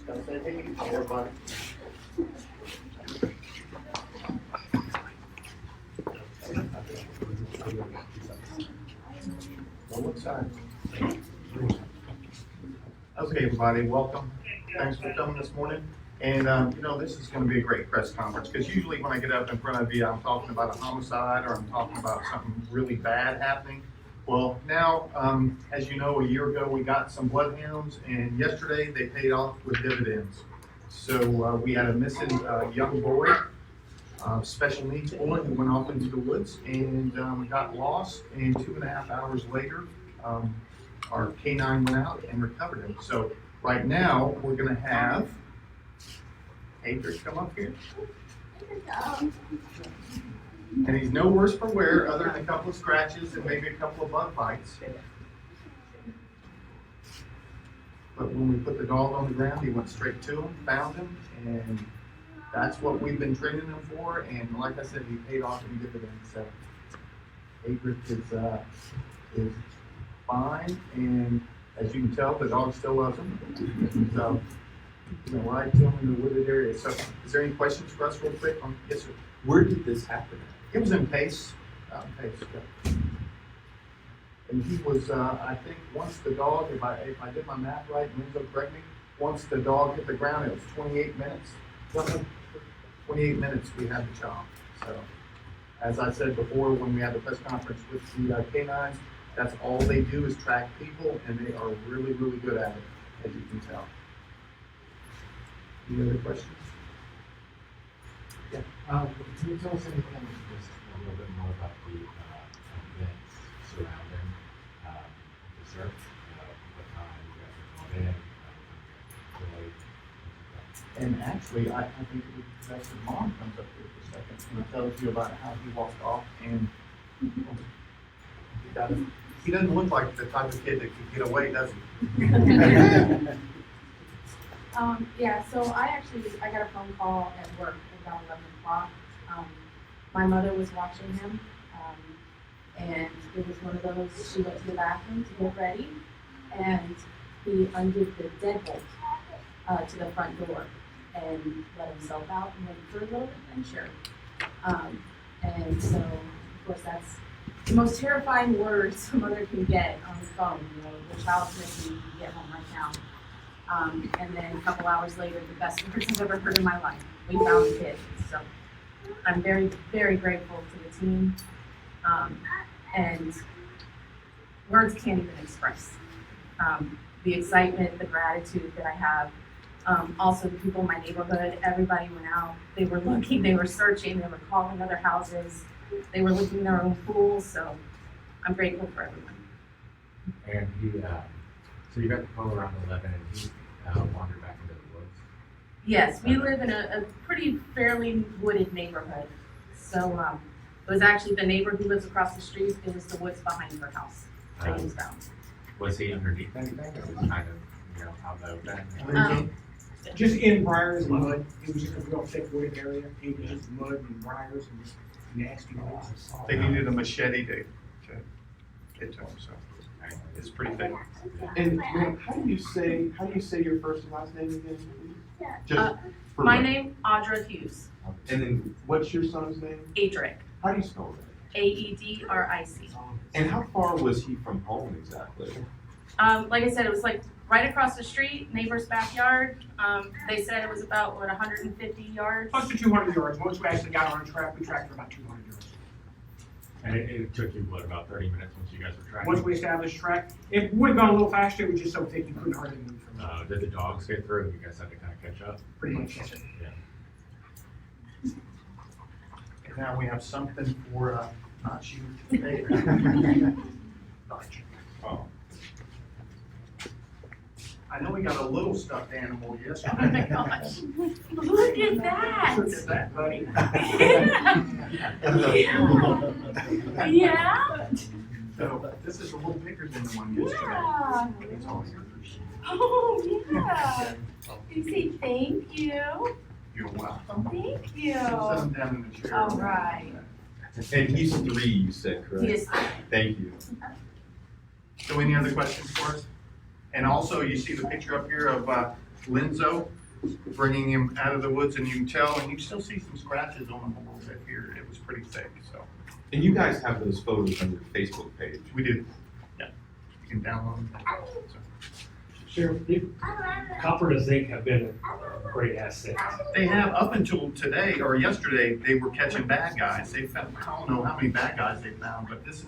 Gotta say hey to everybody. Well, what side? Okay, everybody, welcome. Thanks for coming this morning. And, this is going to be a great press conference because usually when I get up in front of you, I'm talking about a homicide or I'm talking about something really bad happening. Well, now, as you know, a year ago, we got some bloodhounds and yesterday they paid off with dividends. So we had a missing young boy, special needs boy who went off into the woods and got lost, and 2.5 hours later, our canine went out and recovered him. So right now, we're gonna have Adrian come up here. And he's no worse for wear other than a couple of scratches and maybe a couple of bug bites. But when we put the dog on the ground, he went straight to him, found him, and that's what we've been training him for. And like I said, he paid off in dividends. So Adrian is fine, and as you can tell, the dog still loves him. So, right to him in the wooded area. So, is there any questions for us real quick? Yes, sir. Where did this happen? It was in Pace, yeah. And he was, I think, once the dog, if I did my math right, Renzo, correct me, once the dog hit the ground, it was 28 minutes. 28 minutes we had the job. So, as I said before, when we had the press conference with the canines, that's all they do is track people, and they are really, really good at it, as you can tell. Any other questions? Yeah. Can you tell us anything just a little bit more about the events surrounding the search? What time you guys are going in? And actually, I think it would be best if Mom comes up here for a second and tells you about how he walked off and he doesn't look like the type of kid that could get away, does he? Yeah, so I got a phone call at work at about 11 o'clock. My mother was watching him, and it was one of those, she went to the bathroom to get ready, and he undid the deadbolt to the front door and let himself out and went for a little adventure. And so, of course, that's the most terrifying words a mother can get on the phone, the child's missing, you get home right now. And then a couple hours later, the best words I've ever heard in my life. We found the kid. So I'm very, very grateful to the team. And words can't even express the excitement, the gratitude that I have. Also, the people in my neighborhood, everybody went out. They were looking, they were searching, they were calling other houses. They were looking in their own pools. So I'm grateful for everyone. And so you got the call around 11 and he wandered back into the woods? Yes, we live in a pretty fairly wooded neighborhood. So it was actually the neighbor who lives across the street. It was the woods behind her house that he was found. Was he underneath anything or was he kind of, out the open? Just in briars and mud. It was just a real thick wooded area. It was just mud and briars and just nasty woods. They needed a machete to get to him, so it's pretty thick. And ma'am, how do you say your first and last name again? Just for My name, Audra Hughes. And then what's your son's name? Adric. How do you spell that? Aedric. And how far was he from home exactly? Like I said, it was like right across the street, neighbor's backyard. They said it was about, 150 yards? Close to 200 yards. Once we actually got on track, we tracked for about 200 yards. And it took you, about 30 minutes once you guys were tracking? Once we established track, it would have gone a little faster. It was just so thick you couldn't hardly move from it. Did the dogs get through and you guys had to kind of catch up? Pretty much, yes, sir. Yeah. And now we have something for not you today. Oh. I know we got a little stuffed animal Oh yesterday. my gosh. Look at that. Look at that, buddy. Yeah. So this is a little bigger than the one yesterday. Yeah. It's all yours. Oh, yeah. You say thank you. You're welcome. Thank you. Sit him down in the chair. All right. And he's 3, you said, correct? Yes. Thank you. So any other questions for us? And also, you see the picture up here of Linzo, bringing him out of the woods, and you can tell, and you still see some scratches on him a little bit here. It was pretty thick, so And you guys have those photos on your Facebook page. we did. Yeah, you can download them. So, Sheriff, copper and zinc have been a great asset. they have up until today or yesterday, they were catching bad guys. They found, I don't know how many bad guys they found, but this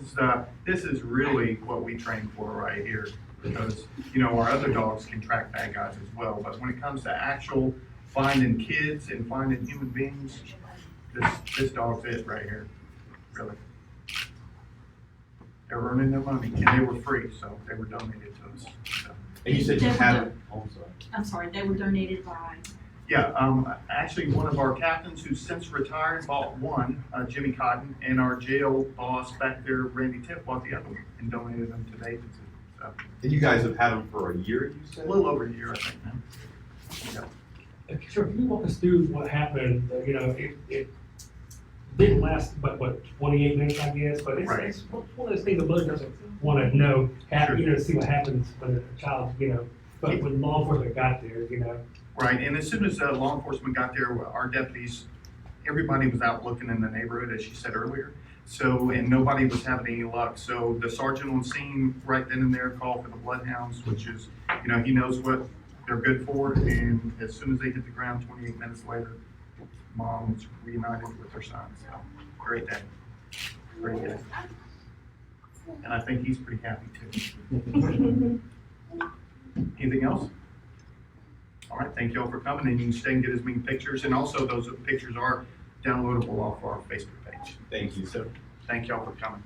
is really what we train for right here. Because, you know, our other dogs can track bad guys as well, but when it comes to actual finding kids and finding human beings, this dog's it right here, really. They're earning their money, and they were free, so they were donated to us. So. And you said you had, oh, I'm sorry. I'm sorry, they were donated by, Yeah, actually, one of our captains who's since retired bought one, Jimmy Cotton, and our jail boss back there, Randy Tipp, bought the other one and donated them to Davidson. So, And you guys have had them for a year, you a said? little over a year, I think, now. Yeah. Sure, can you walk us through what happened? You know, it didn't last but what 28 minutes, I guess. But Right. it's one of those things the mother doesn't want to know. Sure. You know, see what happens when a child, you know. But when law enforcement got there, you know. Right, and as soon as law enforcement got there, our deputies, everybody was out looking in the neighborhood, as she said earlier. So, and nobody was having any luck. So the sergeant on scene right then and there called for the bloodhounds, which is, you know, he knows what they're good for. And as soon as they hit the ground, 28 minutes later, mom was reunited with her son. So, great day. Great day. And I think he's pretty happy too. Anything else? All right, thank you all for coming, and you can stay and get as many pictures, and also those pictures are downloadable off our Facebook page. Thank you, sir. Thank you all for coming.